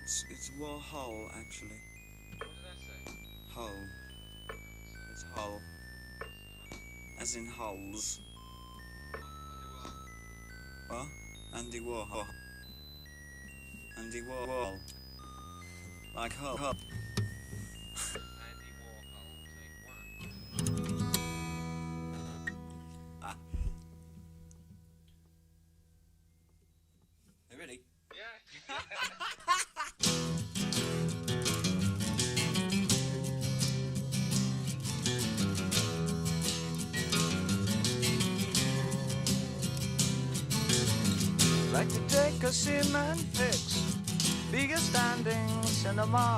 It's Warhol actually. What did I say? Hole. It's Hull. As in hulls. What? Andy Warhol. Andy Warhol. Like Hull. Hull. Andy Warhol, take one. Ah. Are you ready? Yeah. Like to take a cement fix, be a standing cinema.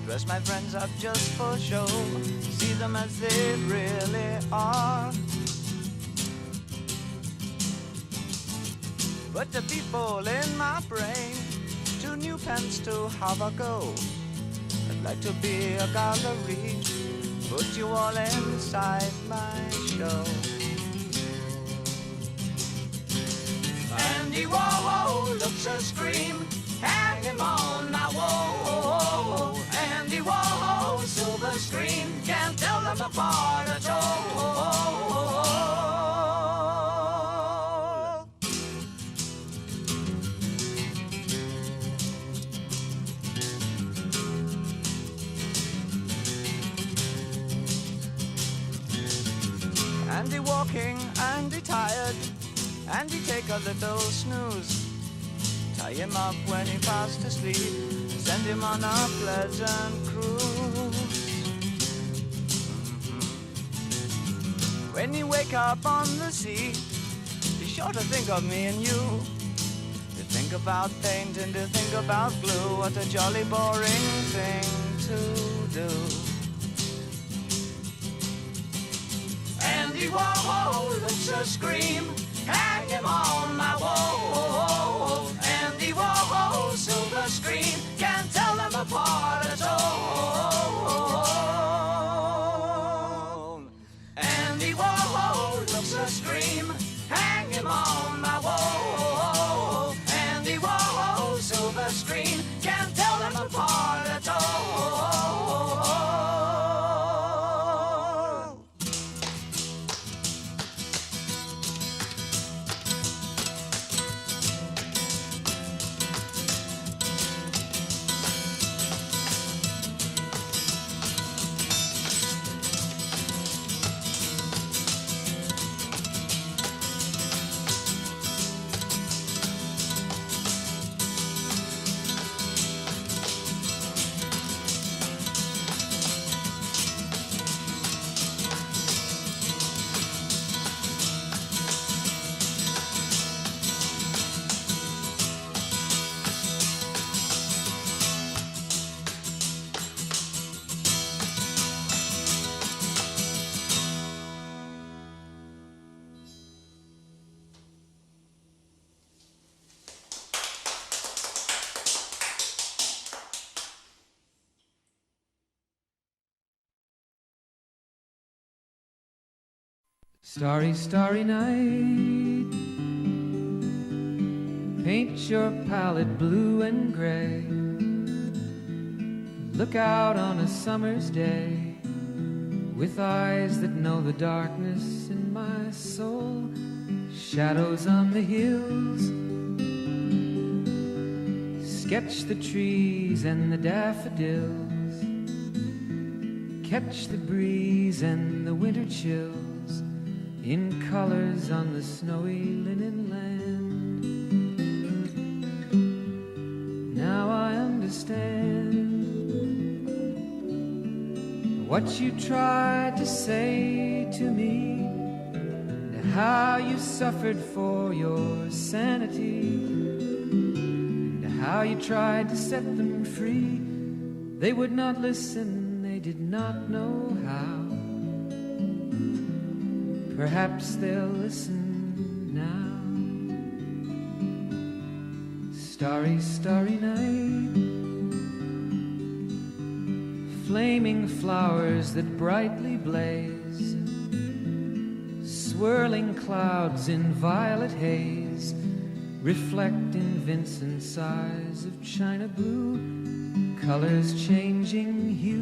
Dress my friends up just for show, see them as they really are. But the people in my brain, 2 new pence to have a go. I'd like to be a gallery, put you all inside my show. Andy Warhol looks a scream, hang him on my wall. Andy Warhol, silver screen, can't tell them apart at all. Andy walking, Andy tired, Andy take a little snooze. Tie him up when he fast asleep, send him on a pleasant cruise. When you wake up on the sea, be sure to think of me and you. To think about paint and to think about glue, what a jolly boring thing to do. Andy Warhol looks a scream, hang him on my wall. Andy Warhol, silver screen, can't tell them apart at all. Andy Warhol looks a scream, hang him on my wall. Andy Warhol, silver screen, can't tell them apart at all. Starry, starry night, paint your palette blue and gray. Look out on a summer's day with eyes that know the darkness in my soul. Shadows on the hills, sketch the trees and the daffodils, catch the breeze and the winter chills in colors on the snowy linen land. Now I understand what you tried to say to me, and how you suffered for your sanity, and how you tried to set them free. They would not listen, they did not know how. Perhaps they'll listen now. Starry, starry night, flaming flowers that brightly blaze, swirling clouds in violet haze, reflecting Vincent's eyes of china blue, colors changing hue,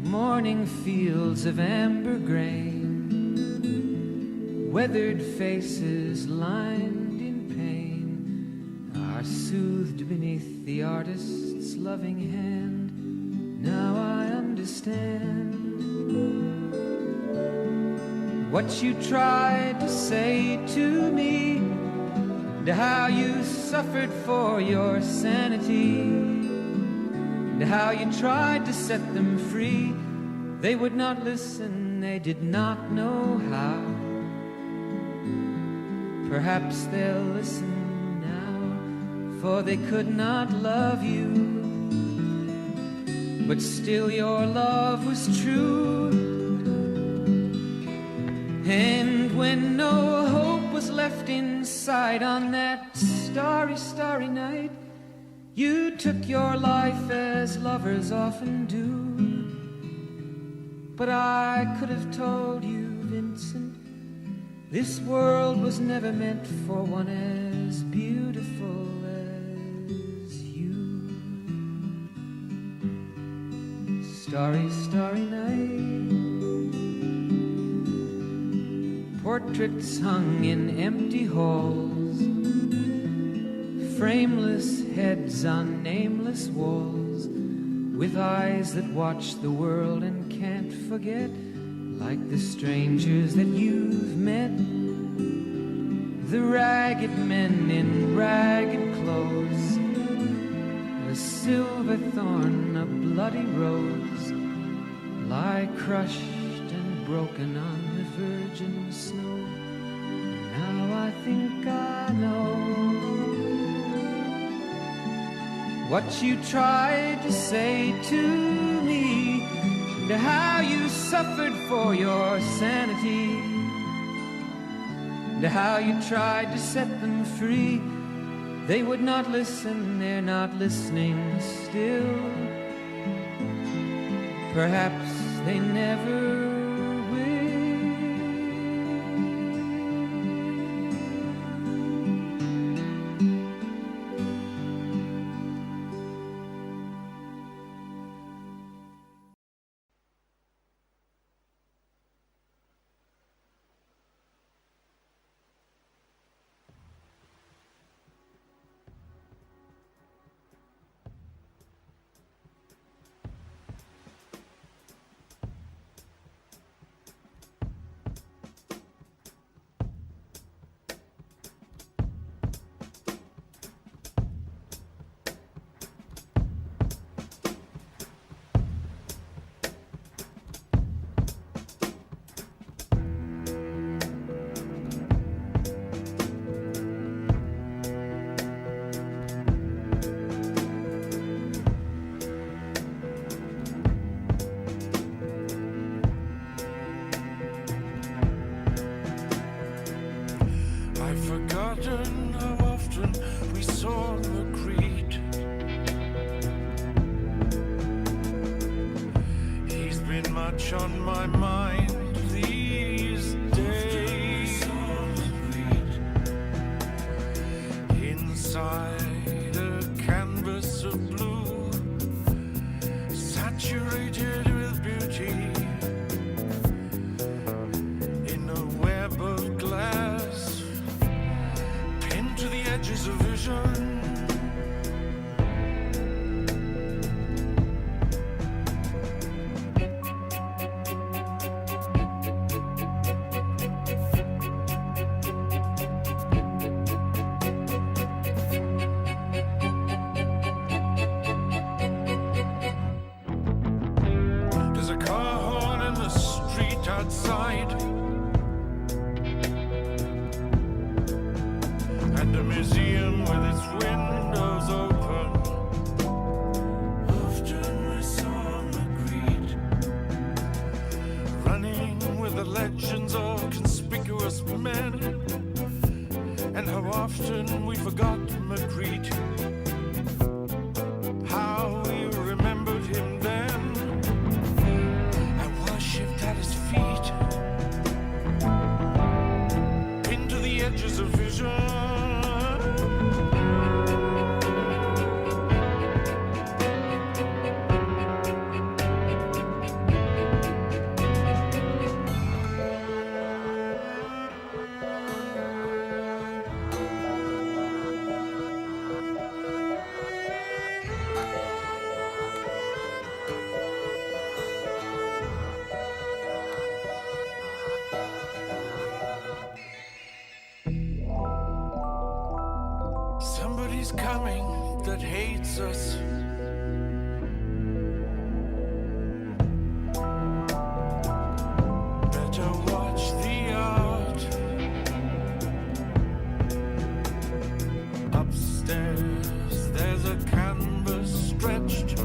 morning fields of amber grain, weathered faces lined in pain are soothed beneath the artist's loving hand. Now I understand what you tried to say to me, and how you suffered for your sanity, and how you tried to set them free. They would not listen, they did not know how. Perhaps they'll listen now, for they could not love you, but still your love was true. And when no hope was left inside on that starry, starry night, you took your life as lovers often do. But I could have told you, Vincent, this world was never meant for one as beautiful as you. Starry, starry night, portraits hung in empty halls, frameless heads on nameless walls, with eyes that watch the world and can't forget, like the strangers that you've met, the ragged men in ragged clothes, a silver thorn, a bloody rose, lie crushed and broken on the virgin snow. Now I think I know what you tried to say to me, and how you suffered for your sanity, and how you tried to set them free. They would not listen, they're not listening still. Perhaps they never How often we saw the creed. He's been much on my mind these days. Inside a canvas of blue, saturated with beauty, in a web of glass, pinned to the edges of vision. There's a car horn in the street outside, and a museum with its windows open. Often we saw Magritte running with the legends of conspicuous men, and how often we forgot Magritte, how we remembered him then. I worshipped at his feet, pinned to the the edges of vision. Somebody's coming that hates us. Better watch the art. Upstairs, there's a canvas stretched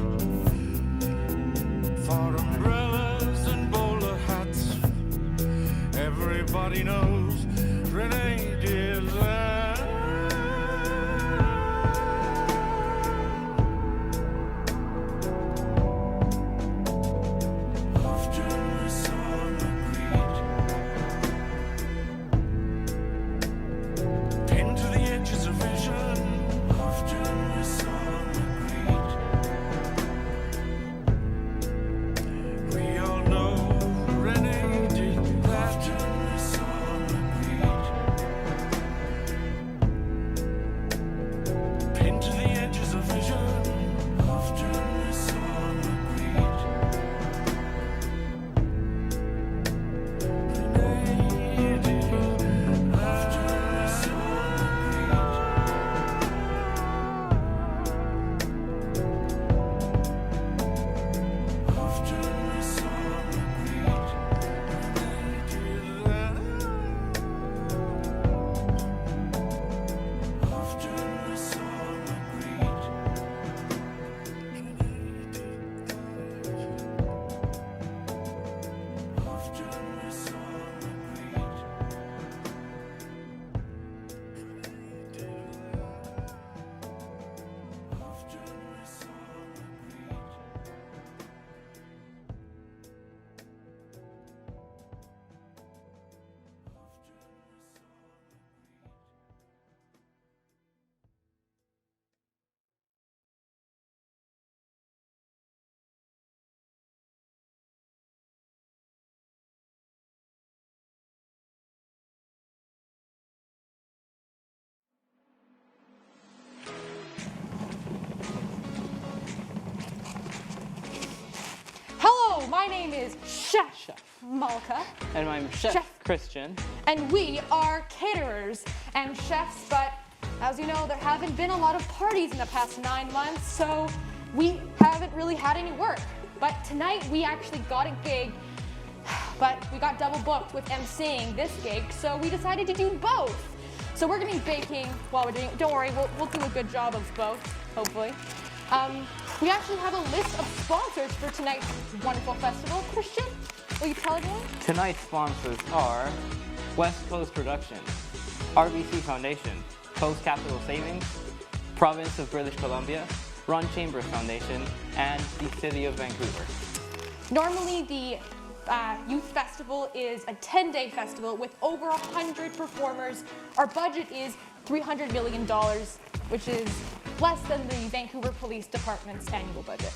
for umbrellas and bowler hats. Everybody knows Renee did that. My name is Chef Malka. And I'm Chef Christian. And we are caterers and chefs, but as you know, there haven't been a lot of parties in the past 9 months, so we haven't really had any work. But tonight we actually got a gig, but we got double booked with emceeing this gig, so we decided to do both. So we're gonna be baking while we're doing it. Don't worry, we'll do a good job of both, hopefully. We actually have a list of sponsors for tonight's wonderful festival. Christian, will you tell everyone? Tonight's sponsors are West Coast Productions, RBC Foundation, Coast Capital Savings, Province of British Columbia, Ron Chambers Foundation, and the City of Vancouver. Normally the Youth Festival is a 10-day festival with over 100 performers. Our budget is $300 million, which is less than the Vancouver Police Department's annual budget.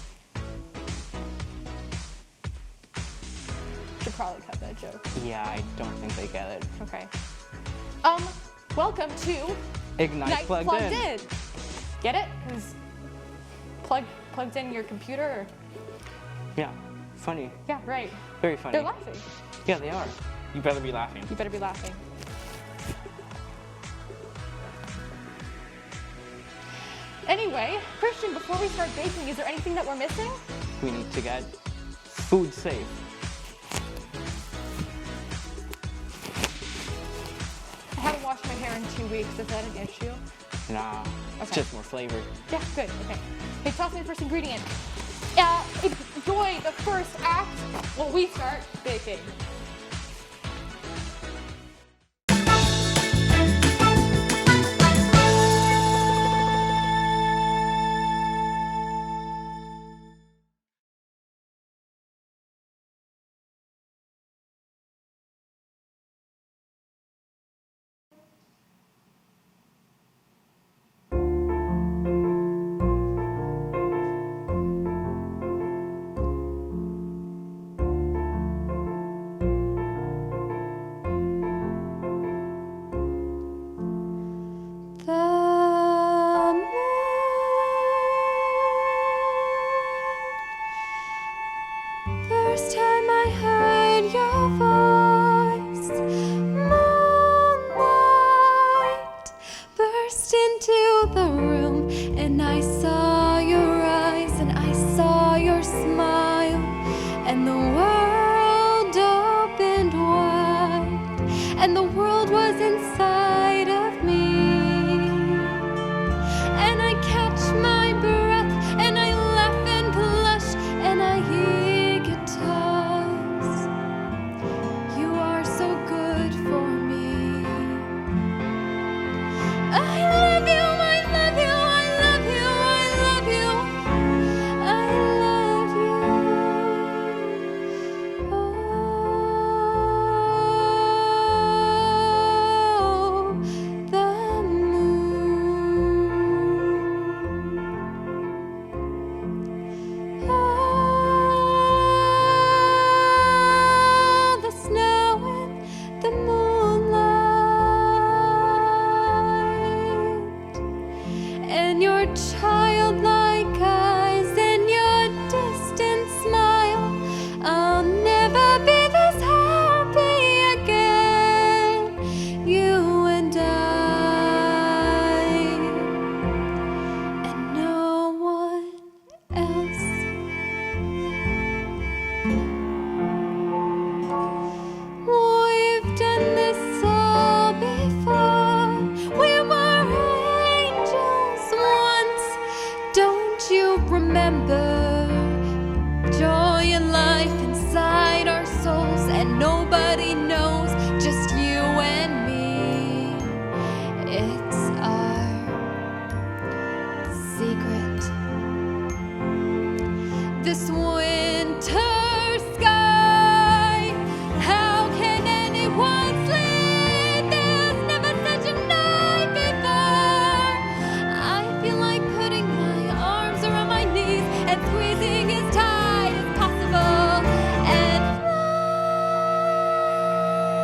Should probably cut that joke. Yeah, I don't think they get it. Okay. Welcome to Ignite Plugged In. Get it? Because plugged in your computer? Or? Yeah, funny. Yeah, right. Very funny. They're laughing. Yeah, they are. You better be laughing. You better be laughing. Anyway, Christian, before we start baking, is there anything that we're missing? We need to get food safe. I haven't washed my hair in 2 weeks. Is that an issue? Nah, it's Okay. just more flavor. Yeah, good. Okay. Hey, toss me the first ingredient. Enjoy the first act while we start baking. And I saw your eyes and I saw your smile, and the world opened wide, and the world was inside of me. And I catch my breath and I laugh and blush and I hear guitars. You are so good for me. I love you, I love you, I love you, I love you, I love you. Oh, the moon. Oh, the snow and the moonlight, and your childlike eyes and your distant smile. I'll never be this happy again, you and no one else. We've done this all before. We were angels once. Don't you remember? Joy and life inside our souls, and nobody knows, just you and me. It's our secret. This winter sky, how can anyone sleep? There's never such a night before. I feel like putting my arms around my knees and squeezing as tight as possible and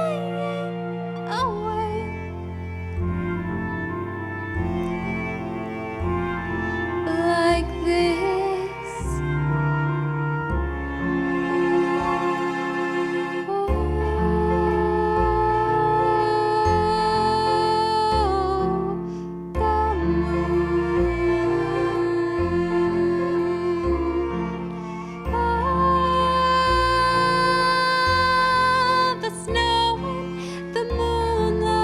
flying away. Like this. The snow and the moonlight,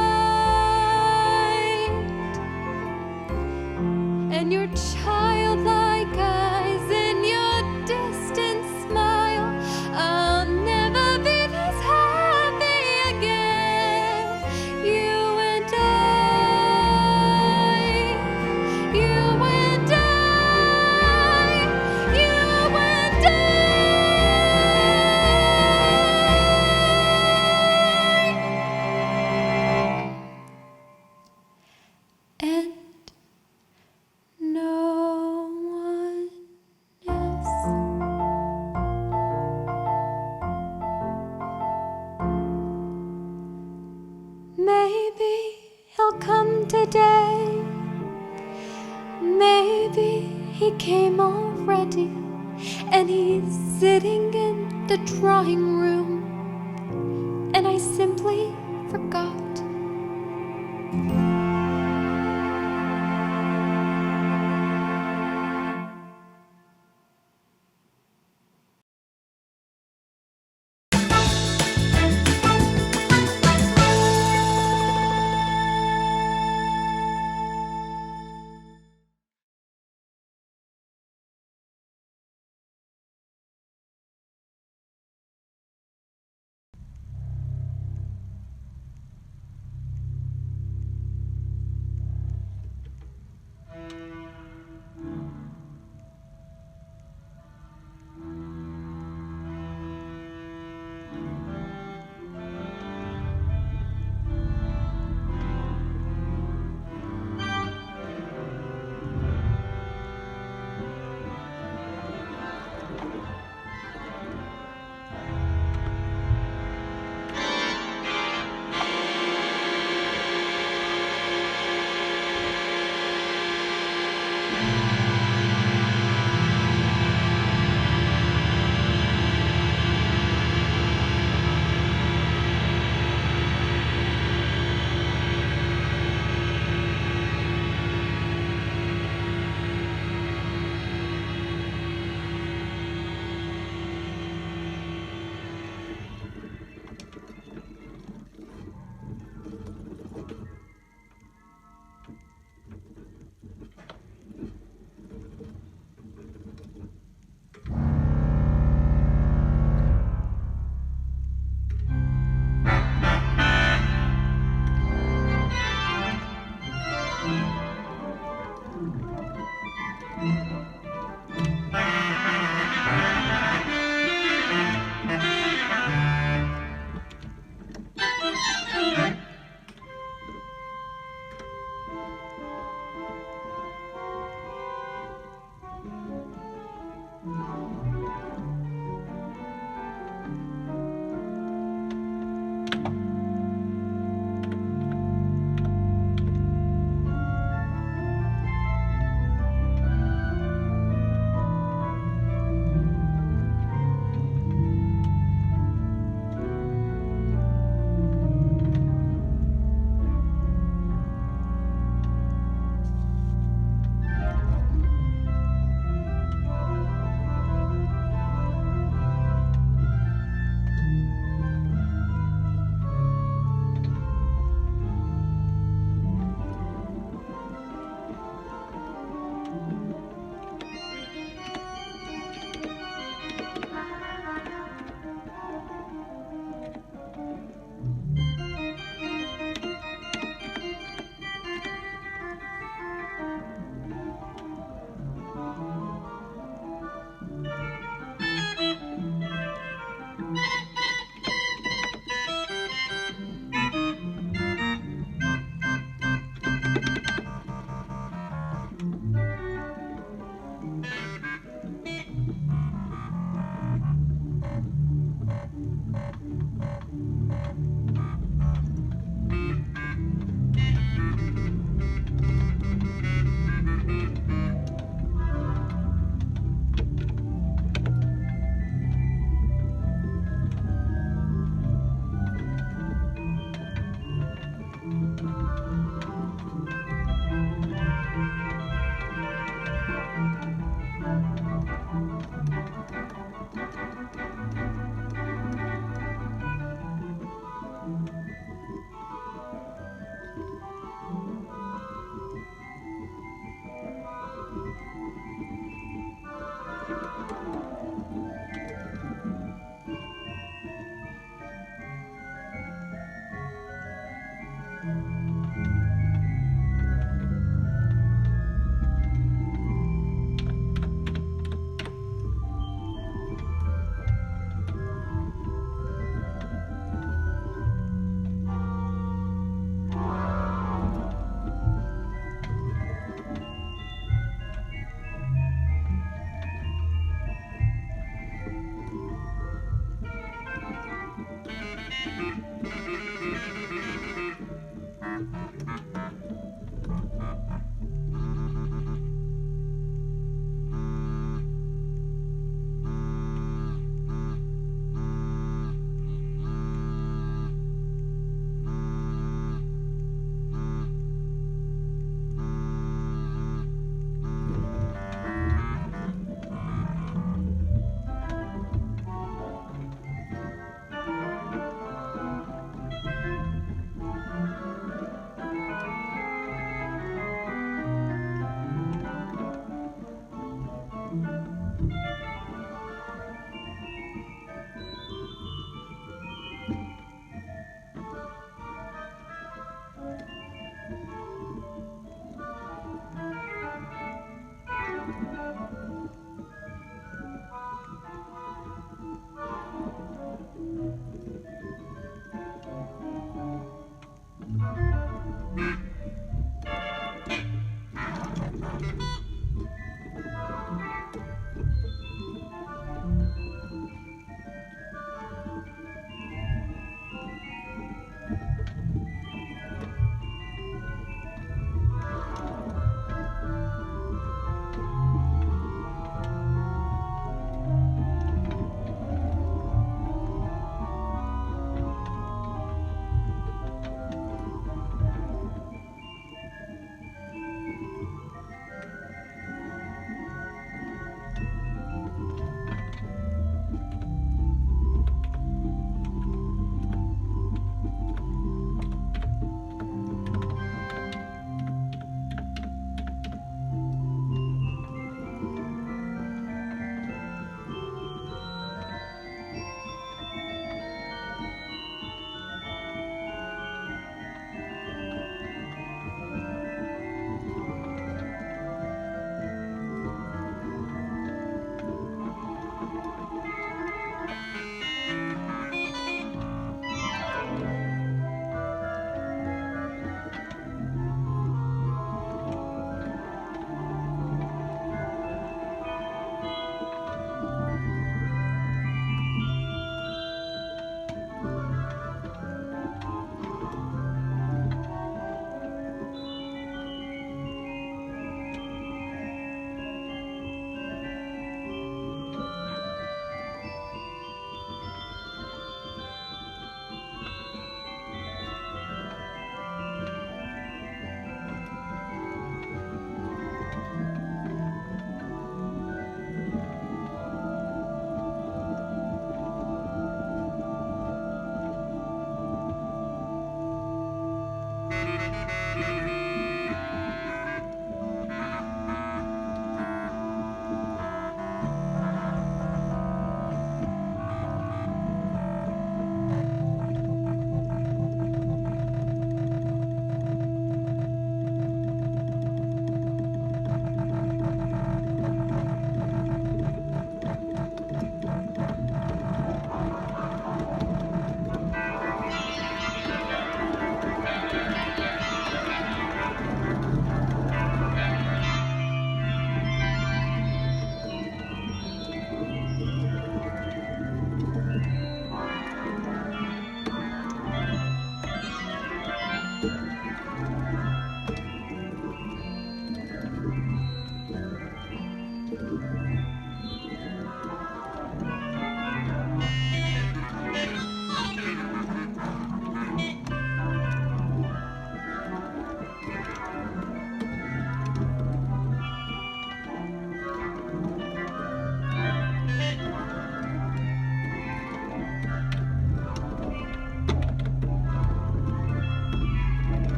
and your childlike eyes and your distant smile. I'll never be this happy again, you and I, you and I, you and I. And no one else. Maybe he'll come today. Maybe he came already, and he's sitting in the drawing room, and I simply forgot.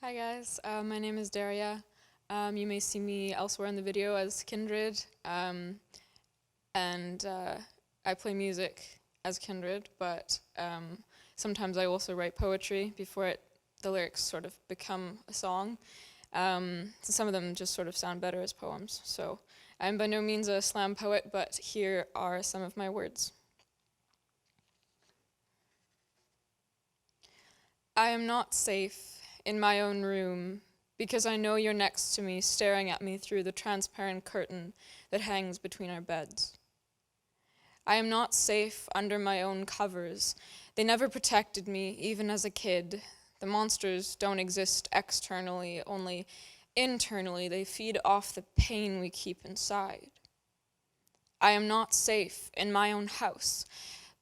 Hi guys, my name is Daria. You may see me elsewhere in the video as Kindred, and I play music as Kindred, but sometimes I also write poetry before the lyrics sort of become a song. So some of them just sort of sound better as poems. So I'm by no means a slam poet, but here are some of my words. I am not safe in my own room because I know you're next to me, staring at me through the transparent curtain that hangs between our beds. I am not safe under my own covers. They never protected me, even as a kid. The monsters don't exist externally, only internally. They feed off the pain we keep inside. I am not safe in my own house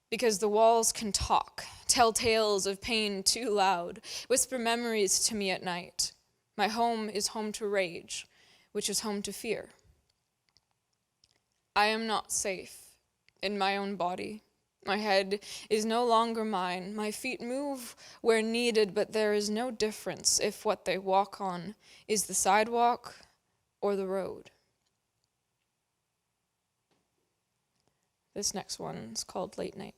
because the walls can talk, tell tales of pain too loud, whisper memories to me at night. My home is home to rage, which is home to fear. I am not safe in my own body. My head is no longer mine. My feet move where needed, but there is no difference if what they walk on is the sidewalk or the road. This next one is called Late Night.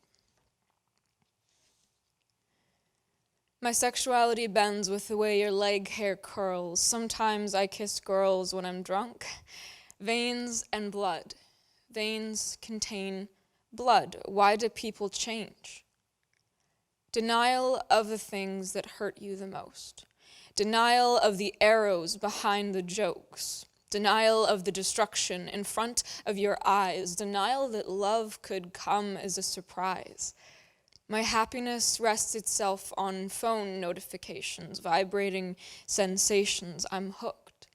My sexuality bends with the way your leg hair curls. Sometimes I kiss girls when I'm drunk. Veins and blood. Veins contain blood. Why do people change? Denial of the things that hurt you the most. Denial of the arrows behind the jokes. Denial of the destruction in front of your eyes. Denial that love could come as a surprise. My happiness rests itself on phone notifications, vibrating sensations. I'm hooked.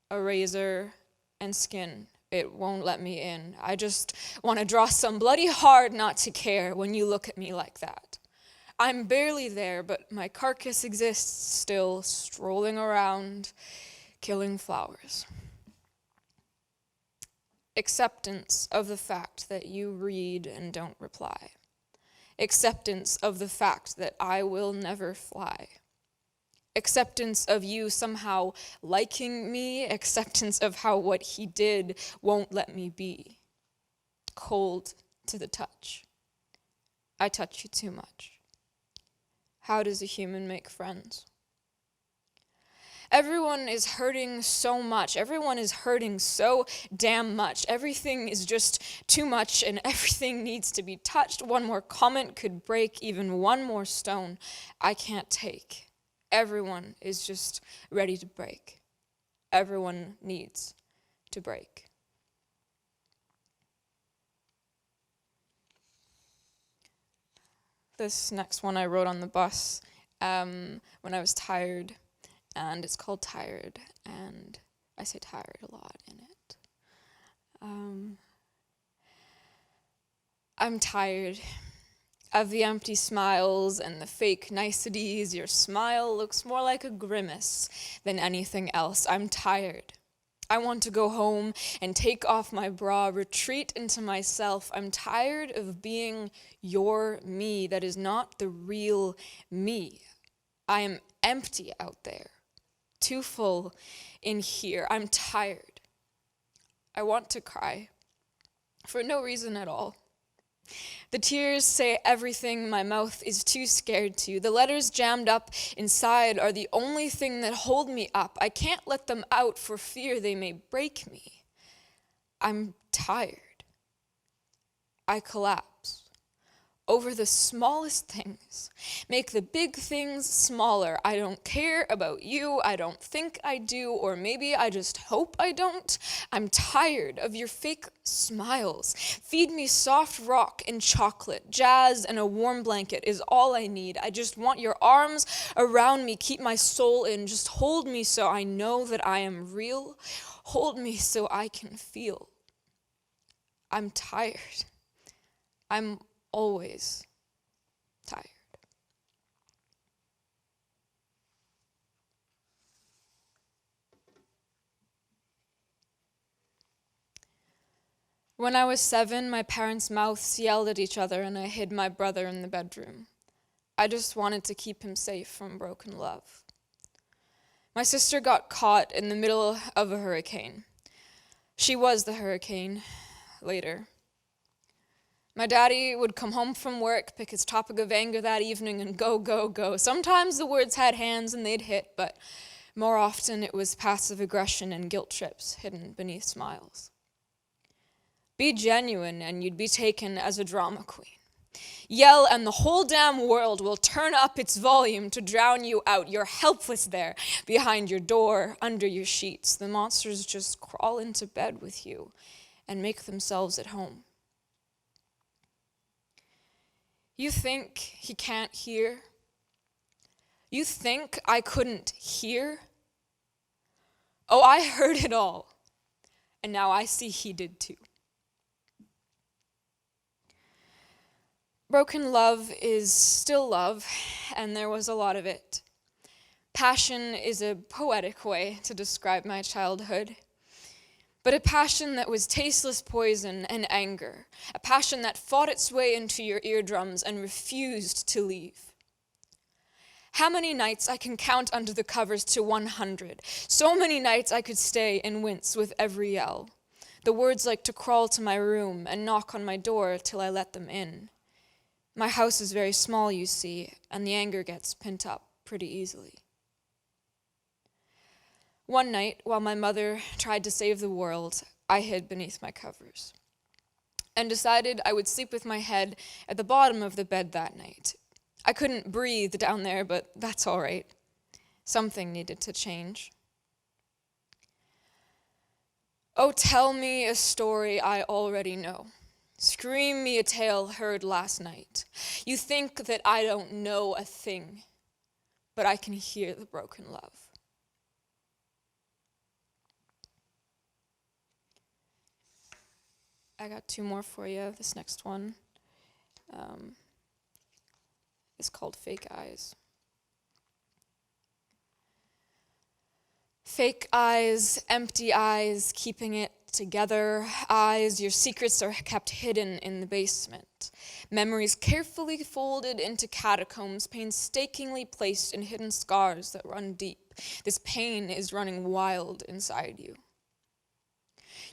A razor and skin, it won't let me in. I just want to draw some bloody hard not to care when you look at me like that. I'm barely there, but my carcass exists still, strolling around, killing flowers. Acceptance of the fact that you read and don't reply. Acceptance of the fact that I will never fly. Acceptance of you somehow liking me. Acceptance of how what he did won't let me be. Cold to the touch. I touch you too much. How does a human make friends? Everyone is hurting so much. Everyone is hurting so damn much. Everything is just too much and everything needs to be touched. One more comment could break even one more stone I can't take. Everyone is just ready to break. Everyone needs to break. This next one I wrote on the bus when I was tired. And it's called Tired, and I say tired a lot in it. I'm tired of the empty smiles and the fake niceties. Your smile looks more like a grimace than anything else. I'm tired. I want to go home and take off my bra, retreat into myself. I'm tired of being your me that is not the real me. I am empty out there. Too full in here. I'm tired. I want to cry for no reason at all. The tears say everything my mouth is too scared to. The letters jammed up inside are the only thing that hold me up. I can't let them out for fear they may break me. I'm tired. I collapse over the smallest things. Make the big things smaller. I don't care about you. I don't think I do, or maybe I just hope I don't. I'm tired of your fake smiles. Feed me soft rock and chocolate. Jazz and a warm blanket is all I need. I just want your arms around me. Keep my soul in. Just hold me so I know that I am real. Hold me so I can feel. I'm tired. I'm always tired. When I was 7, my parents' mouths yelled at each other and I hid my brother in the bedroom. I just wanted to keep him safe from broken love. My sister got caught in the middle of a hurricane. She was the hurricane later. My daddy would come home from work, pick his topic of anger that evening, and go, go, go. Sometimes the words had hands and they'd hit, but more often it was passive aggression and guilt trips hidden beneath smiles. Be genuine and you'd be taken as a drama queen. Yell and the whole damn world will turn up its volume to drown you out. You're helpless there, behind your door, under your sheets. The monsters just crawl into bed with you and make themselves at home. You think he can't hear? You think I couldn't hear? Oh, I heard it all, and now I see he did too. Broken love is still love, and there was a lot of it. Passion is a poetic way to describe my childhood, but a passion that was tasteless poison and anger, a passion that fought its way into your eardrums and refused to leave. How many nights I can count under the covers to 100. So many nights I could stay and wince with every yell. The words like to crawl to my room and knock on my door till I let them in. My house is very small, you see, and the anger gets pent up pretty easily. One night, while my mother tried to save the world, I hid beneath my covers and decided I would sleep with my head at the bottom of the bed that night. I couldn't breathe down there, but that's all right. Something needed to change. Oh, tell me a story I already know. Scream me a tale heard last night. You think that I don't know a thing, but I can hear the broken love. I got two more for you. This next one is called Fake Eyes. Fake eyes, empty eyes, keeping it together. Eyes, your secrets are kept hidden in the basement. Memories carefully folded into catacombs, painstakingly placed in hidden scars that run deep. This pain is running wild inside you.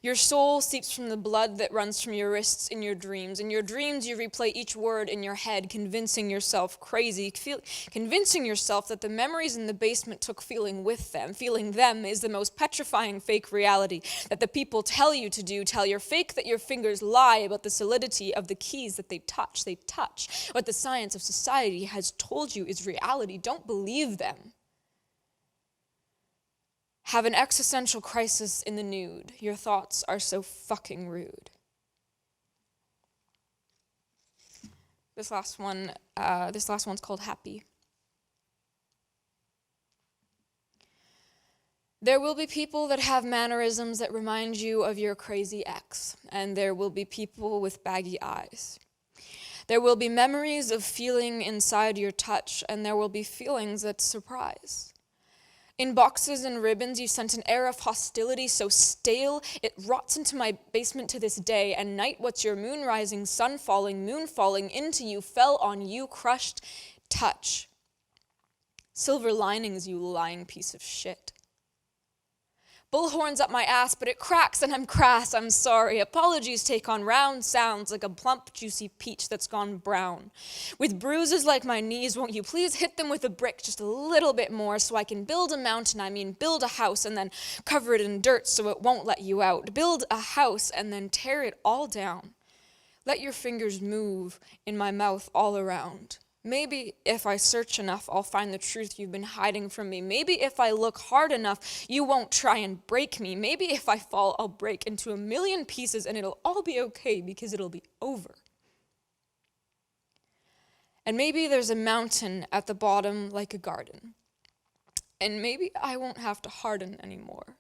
Your soul seeps from the blood that runs from your wrists in your dreams. In your dreams, you replay each word in your head, convincing yourself crazy, convincing yourself that the memories in the basement took feeling with them. Feeling them is the most petrifying fake reality that the people tell you to do. Tell your fake that your fingers lie about the solidity of the keys that they touch. They touch what the science of society has told you is reality. Don't believe them. Have an existential crisis in the nude. Your thoughts are so fucking rude. This last one's called Happy. There will be people that have mannerisms that remind you of your crazy ex, and there will be people with baggy eyes. There will be memories of feeling inside your touch, and there will be feelings that surprise. In boxes and ribbons, you sent an air of hostility so stale, it rots into my basement to this day. And night, what's your moon rising, sun falling, moon falling into you, fell on you, crushed touch. Silver linings, you lying piece of shit. Bullhorns up my ass, but it cracks and I'm crass, I'm sorry. Apologies take on round sounds like a plump, juicy peach that's gone brown. With bruises like my knees, won't you please hit them with a brick just a little bit more so I can build a mountain, build a house and then cover it in dirt so it won't let you out. Build a house and then tear it all down. Let your fingers move in my mouth all around. Maybe if I search enough, I'll find the truth you've been hiding from me. Maybe if I look hard enough, you won't try and break me. Maybe if I fall, I'll break into a million pieces and it'll all be okay because it'll be over. And maybe there's a mountain at the bottom like a garden. And maybe I won't have to harden anymore.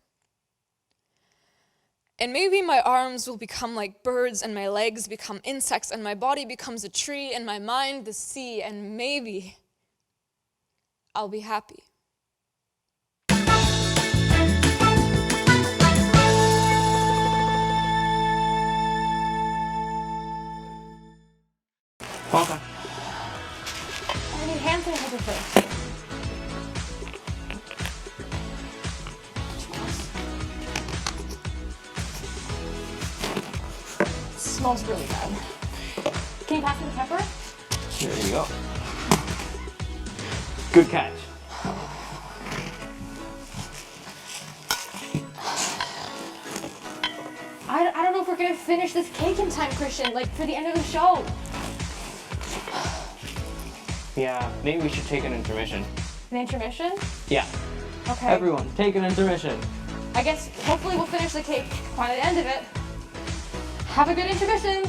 And maybe my arms will become like birds and my legs become insects and my body becomes a tree and my mind the sea and maybe I'll be happy. Welcome. I need hand sanitizer first. smells really bad. Can you pass me the pepper? There you go. Good catch. I don't know if we're gonna finish this cake in time, Christian, like for the end of the show. Yeah, maybe we should take an intermission. An intermission? Yeah. Okay. Everyone, take an intermission. I guess hopefully we'll finish the cake by the end of it. Have a good intermission.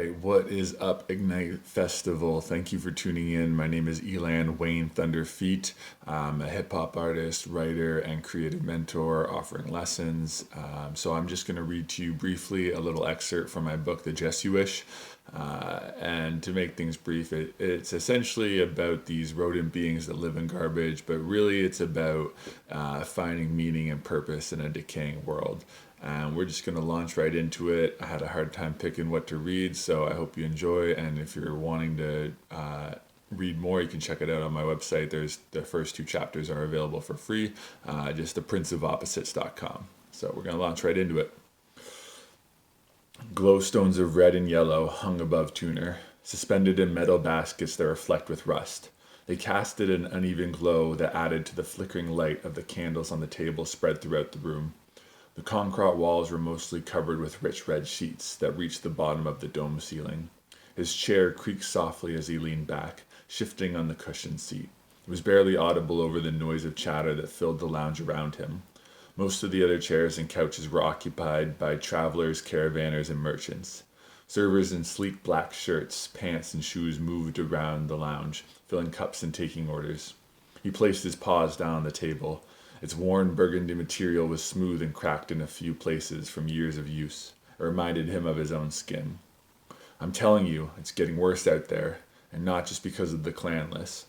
right, what is up, Ignite Festival? Thank you for tuning in. My name is Elan Wayne Thunderfeet. I'm a hip hop artist, writer, and creative mentor offering lessons. So I'm just going to read to you briefly a little excerpt from my book, The Jesuish. And to make things brief, it's essentially about these rodent beings that live in garbage, but really it's about finding meaning and purpose in a decaying world. And we're just going to launch right into it. I had a hard time picking what to read, so I hope you enjoy. And if you're wanting to read more, you can check it out on my website. The first 2 chapters are available for free, just theprinceofopposites.com. So we're going to launch right into it. Glowstones of red and yellow hung above Tuner, suspended in metal baskets that reflect with rust. They casted an uneven glow that added to the flickering light of the candles on the table spread throughout the room. The concrete walls were mostly covered with rich red sheets that reached the bottom of the dome ceiling. His chair creaked softly as he leaned back, shifting on the cushioned seat. It was barely audible over the noise of chatter that filled the lounge around him. Most of the other chairs and couches were occupied by travelers, caravanners, and merchants. Servers in sleek black shirts, pants, and shoes moved around the lounge, filling cups and taking orders. He placed his paws down on the table. Its worn burgundy material was smooth and cracked in a few places from years of use. It reminded him of his own skin. I'm telling you, it's getting worse out there, and not just because of the clanless.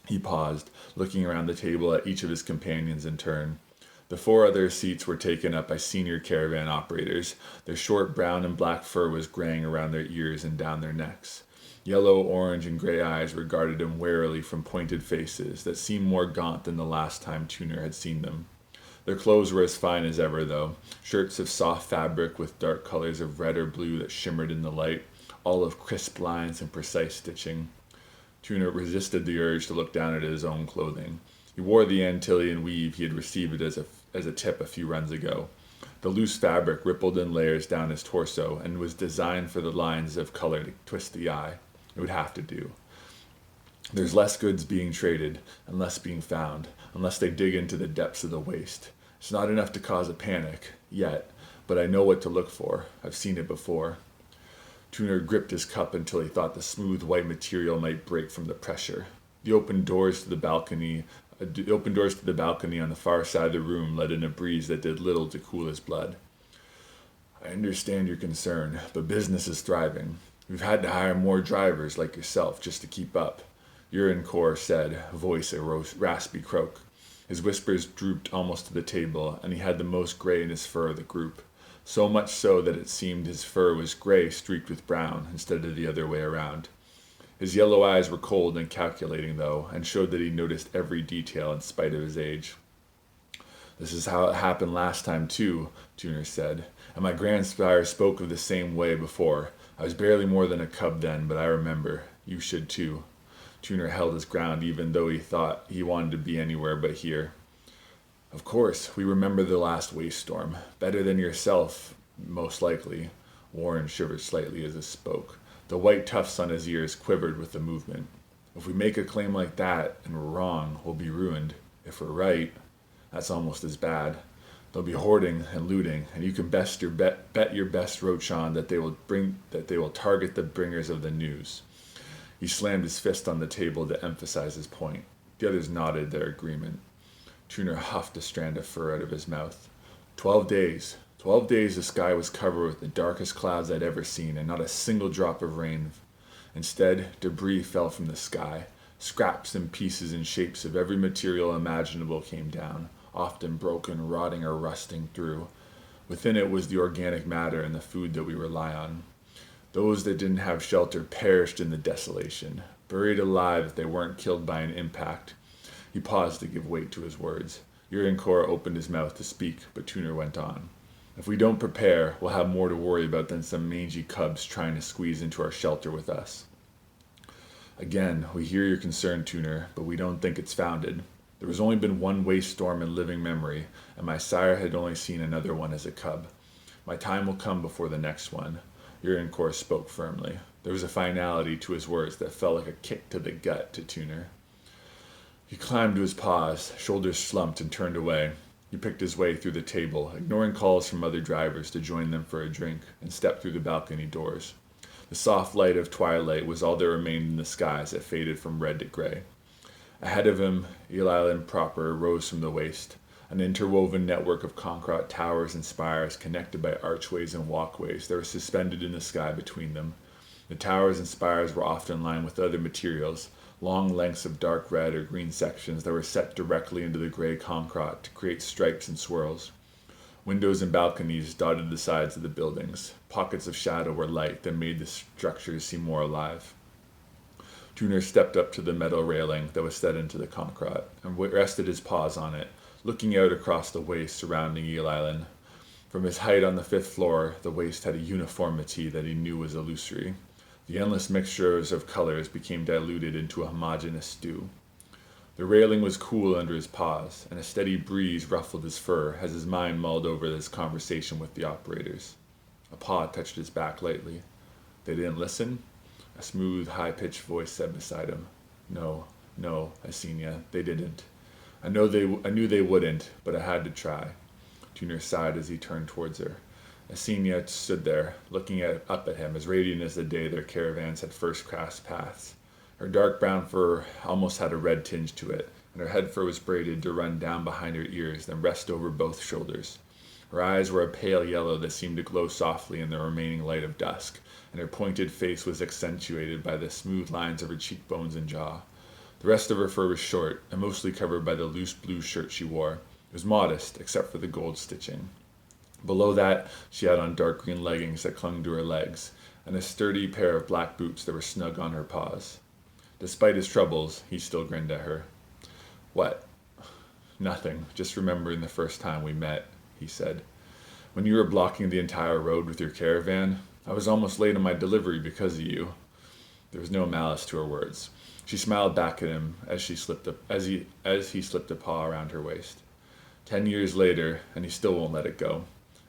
He paused, looking around the table at each of his companions in turn. The 4 other seats were taken up by senior caravan operators. Their short brown and black fur was graying around their ears and down their necks. Yellow, orange, and gray eyes regarded him warily from pointed faces that seemed more gaunt than the last time Tuner had seen them. Their clothes were as fine as ever, though. Shirts of soft fabric with dark colors of red or blue that shimmered in the light, all of crisp lines and precise stitching. Tuner resisted the urge to look down at his own clothing. He wore the Antillean weave he had received as a tip a few runs ago. The loose fabric rippled in layers down his torso and was designed for the lines of color to twist the eye. It would have to do. There's less goods being traded and less being found, unless they dig into the depths of the waste. It's not enough to cause a panic, yet, but I know what to look for. I've seen it before. Tuner gripped his cup until he thought the smooth white material might break from the pressure. The open doors to the balcony on the far side of the room let in a breeze that did little to cool his blood. I understand your concern, but business is thriving. We've had to hire more drivers like yourself just to keep up, Urinkor said, voice a raspy croak. His whispers drooped almost to the table, and he had the most gray in his fur of the group, so much so that it seemed his fur was gray streaked with brown instead of the other way around. His yellow eyes were cold and calculating, though, and showed that he noticed every detail in spite of his age. This is how it happened last time, too, Tuner said, and my grandsire spoke of the same way before. I was barely more than a cub then, but I remember. You should, too. Tuner held his ground, even though he thought he wanted to be anywhere but here. Of course, we remember the last waste storm. Better than yourself, most likely. Warren shivered slightly as he spoke. The white tufts on his ears quivered with the movement. If we make a claim like that and we're wrong, we'll be ruined. If we're right, that's almost as bad. They'll be hoarding and looting, and you can bet your best Rochan that they will target the bringers of the news. He slammed his fist on the table to emphasize his point. The others nodded their agreement. Tuner huffed a strand of fur out of his mouth. 12 days. 12 days the sky was covered with the darkest clouds I'd ever seen, and not a single drop of rain. Instead, debris fell from the sky. Scraps and pieces and shapes of every material imaginable came down, often broken, rotting, or rusting through. Within it was the organic matter and the food that we rely on. Those that didn't have shelter perished in the desolation, buried alive if they weren't killed by an impact. He paused to give weight to his words. Urinkor opened his mouth to speak, but Tuner went on. If we don't prepare, we'll have more to worry about than some mangy cubs trying to squeeze into our shelter with us. Again, we hear your concern, Tuner, but we don't think it's founded. There has only been one waste storm in living memory, and my sire had only seen another one as a cub. My time will come before the next one. Urinkor spoke firmly. There was a finality to his words that felt like a kick to the gut to Tuner. He climbed to his paws, shoulders slumped, and turned away. He picked his way through the table, ignoring calls from other drivers to join them for a drink, and stepped through the balcony doors. The soft light of twilight was all there remained in the sky as it faded from red to gray. Ahead of him, Eel Island proper rose from the waste, an interwoven network of concrete towers and spires connected by archways and walkways that were suspended in the sky between them. The towers and spires were often lined with other materials, long lengths of dark red or green sections that were set directly into the gray concrete to create stripes and swirls. Windows and balconies dotted the sides of the buildings. Pockets of shadow were light that made the structures seem more alive. Tuner stepped up to the metal railing that was set into the concrete and rested his paws on it, looking out across the waste surrounding Eel Island. From his height on the 5th floor, the waste had a uniformity that he knew was illusory. The endless mixtures of colors became diluted into a homogeneous stew. The railing was cool under his paws, and a steady breeze ruffled his fur as his mind mulled over this conversation with the operators. A paw touched his back lightly. They didn't listen? A smooth, high-pitched voice said beside him. No, Asenia, they didn't. I knew they wouldn't, but I had to try. Tuner sighed as he turned towards her. Asenia stood there, looking up at him, as radiant as the day their caravans had first crossed paths. Her dark brown fur almost had a red tinge to it, and her head fur was braided to run down behind her ears, then rest over both shoulders. Her eyes were a pale yellow that seemed to glow softly in the remaining light of dusk, and her pointed face was accentuated by the smooth lines of her cheekbones and jaw. The rest of her fur was short, and mostly covered by the loose blue shirt she wore. It was modest, except for the gold stitching. Below that, she had on dark green leggings that clung to her legs, and a sturdy pair of black boots that were snug on her paws. Despite his troubles, he still grinned at her. What? Nothing, just remembering the first time we met, he said. When you were blocking the entire road with your caravan, I was almost late on my delivery because of you. There was no malice to her words. She smiled back at him as he slipped a paw around her waist. 10 years later, and he still won't let it go.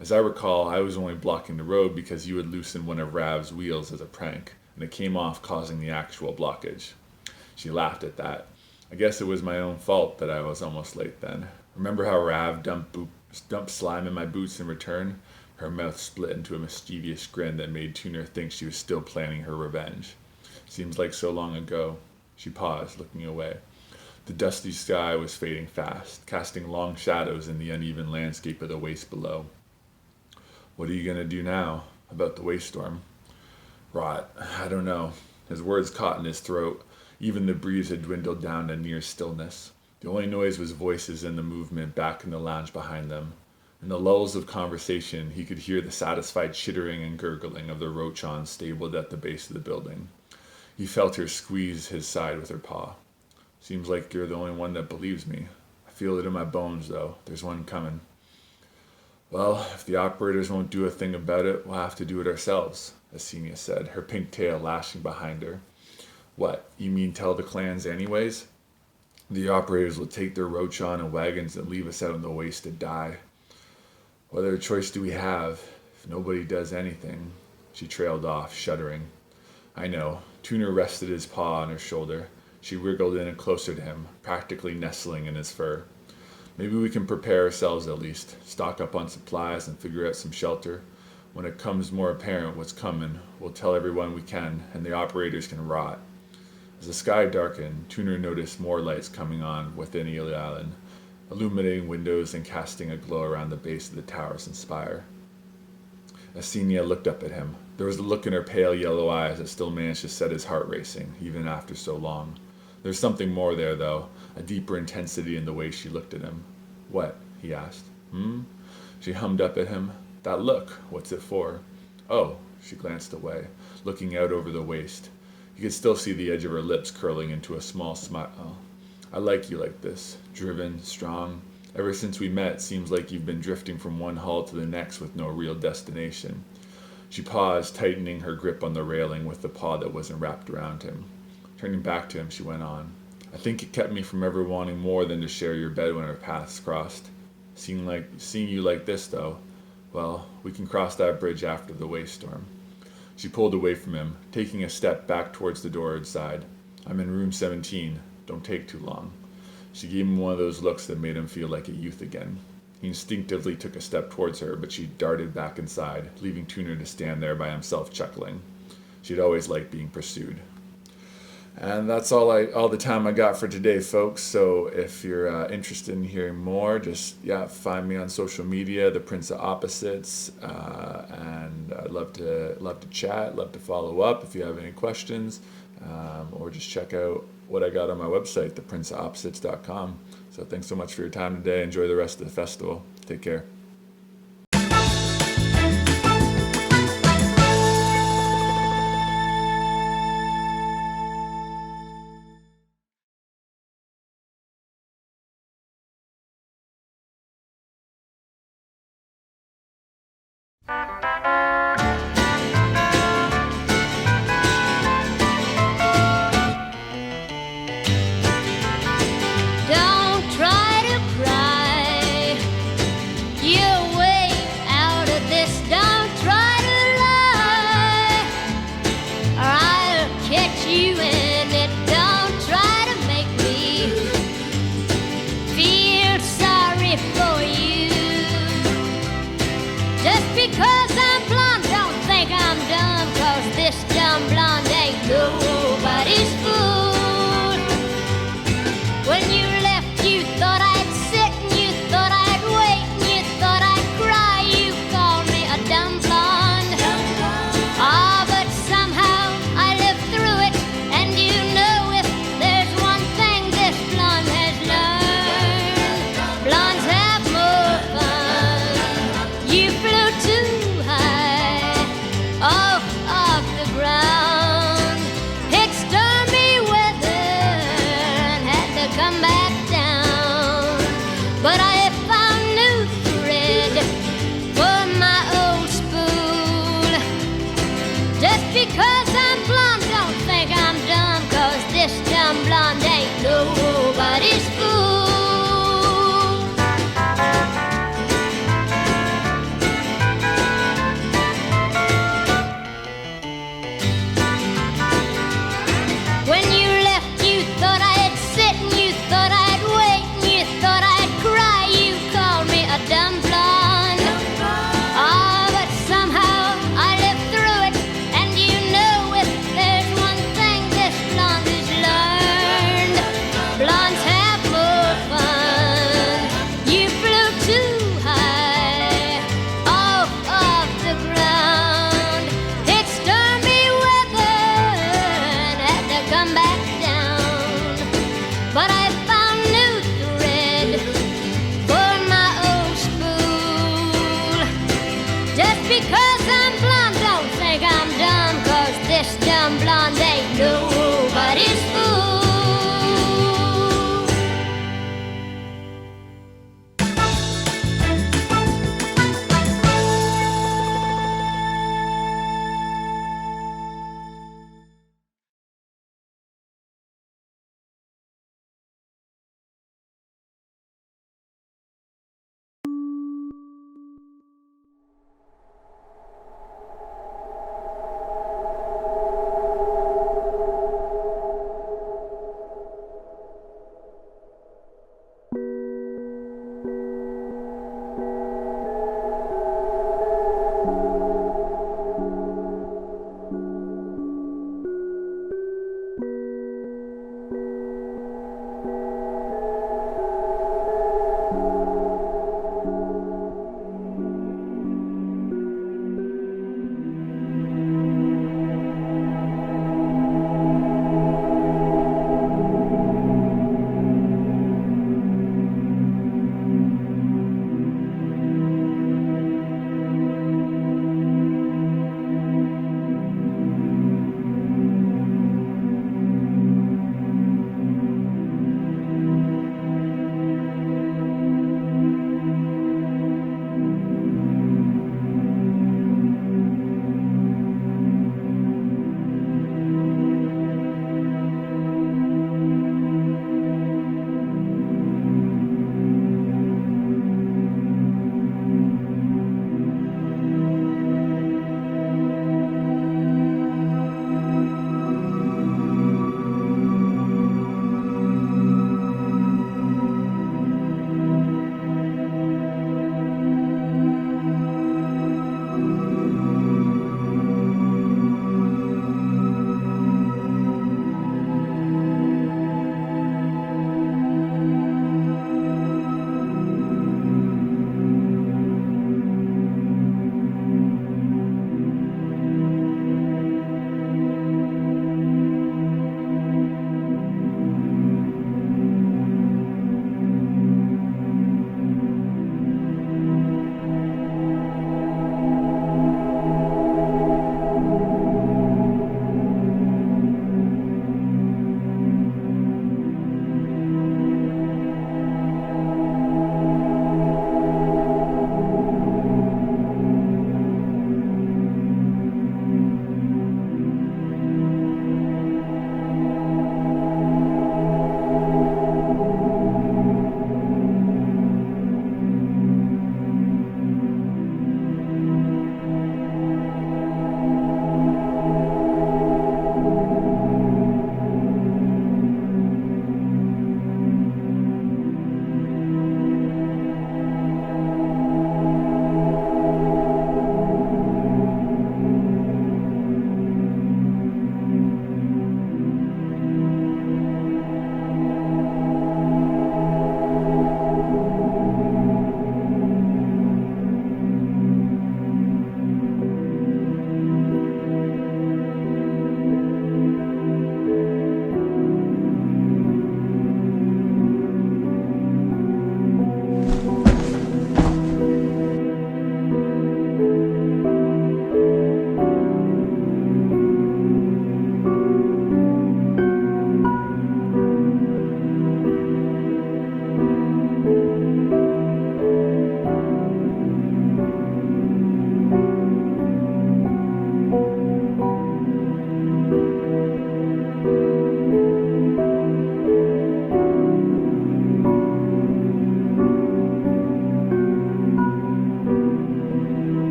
As I recall, I was only blocking the road because you had loosened one of Rav's wheels as a prank, and it came off, causing the actual blockage. She laughed at that. I guess it was my own fault that I was almost late then. Remember how Rav dumped slime in my boots in return? Her mouth split into a mischievous grin that made Tuner think she was still planning her revenge. Seems like so long ago. She paused, looking away. The dusty sky was fading fast, casting long shadows in the uneven landscape of the waste below. What are you going to do now about the waste storm? Rot. I don't know. His words caught in his throat. Even the breeze had dwindled down to near stillness. The only noise was voices and the movement back in the lounge behind them. In the lulls of conversation, he could hear the satisfied chittering and gurgling of the roachons stabled at the base of the building. He felt her squeeze his side with her paw. Seems like you're the only one that believes me. I feel it in my bones, though. There's one coming. Well, if the operators won't do a thing about it, we'll have to do it ourselves, Asenia said, her pink tail lashing behind her. What, you mean tell the clans anyways? The operators will take their roachon and wagons and leave us out in the waste to die. What other choice do we have if nobody does anything? She trailed off, shuddering. I know. Tuner rested his paw on her shoulder. She wriggled in and closer to him, practically nestling in his fur. Maybe we can prepare ourselves at least, stock up on supplies and figure out some shelter. When it comes more apparent what's coming, we'll tell everyone we can, and the operators can rot. As the sky darkened, Tuner noticed more lights coming on within Eel Island, illuminating windows and casting a glow around the base of the towers and spire. Asenia looked up at him. There was a look in her pale yellow eyes that still managed to set his heart racing, even after so long. There was something more there, though, a deeper intensity in the way she looked at him. What? He asked. She hummed up at him. That look, what's it for? Oh, she glanced away, looking out over the waste. You could still see the edge of her lips curling into a small smile. I like you like this, driven, strong. Ever since we met, it seems like you've been drifting from one hull to the next with no real destination. She paused, tightening her grip on the railing with the paw that wasn't wrapped around him. Turning back to him, she went on. I think it kept me from ever wanting more than to share your bed when our paths crossed. Seeing you like this, though, well, we can cross that bridge after the waste storm. She pulled away from him, taking a step back towards the door inside. I'm in room 17. Don't take too long. She gave him one of those looks that made him feel like a youth again. He instinctively took a step towards her, but she darted back inside, leaving Tuner to stand there by himself chuckling. She'd always liked being pursued. And that's all the time I got for today, folks. So if you're interested in hearing more, just find me on social media, The Prince of Opposites, and I'd love to chat, love to follow up if you have any questions, or just check out what I got on my website, theprinceofopposites.com. So thanks so much for your time today. Enjoy the rest of the festival. Take care. Don't try to cry. You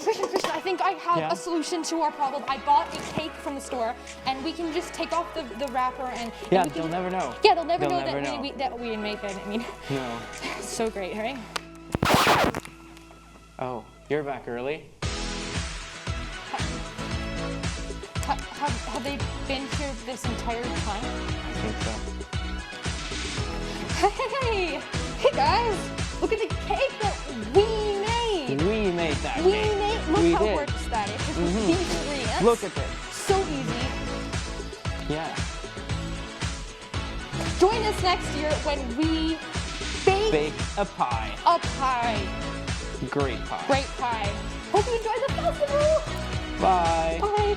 Christian, I think I have Yeah? a solution to our problem. I bought a cake from the store, and we can just take off the wrapper and Yeah, we can, they'll never know. Yeah, they'll never They'll know, never that, know. that we didn't make it. I mean, No. so great, right? Oh, you're back early. Have they been here this entire time? I think so. Hey guys, look at the cake that we made. We made that We cake. made. Look We how did. gorgeous that is. Just with these ingredients. Look at this. So easy. Yeah. Join us next year when we bake Bake a pie. a pie. Great pie. Great pie. Hope you enjoy the festival. Bye. Bye.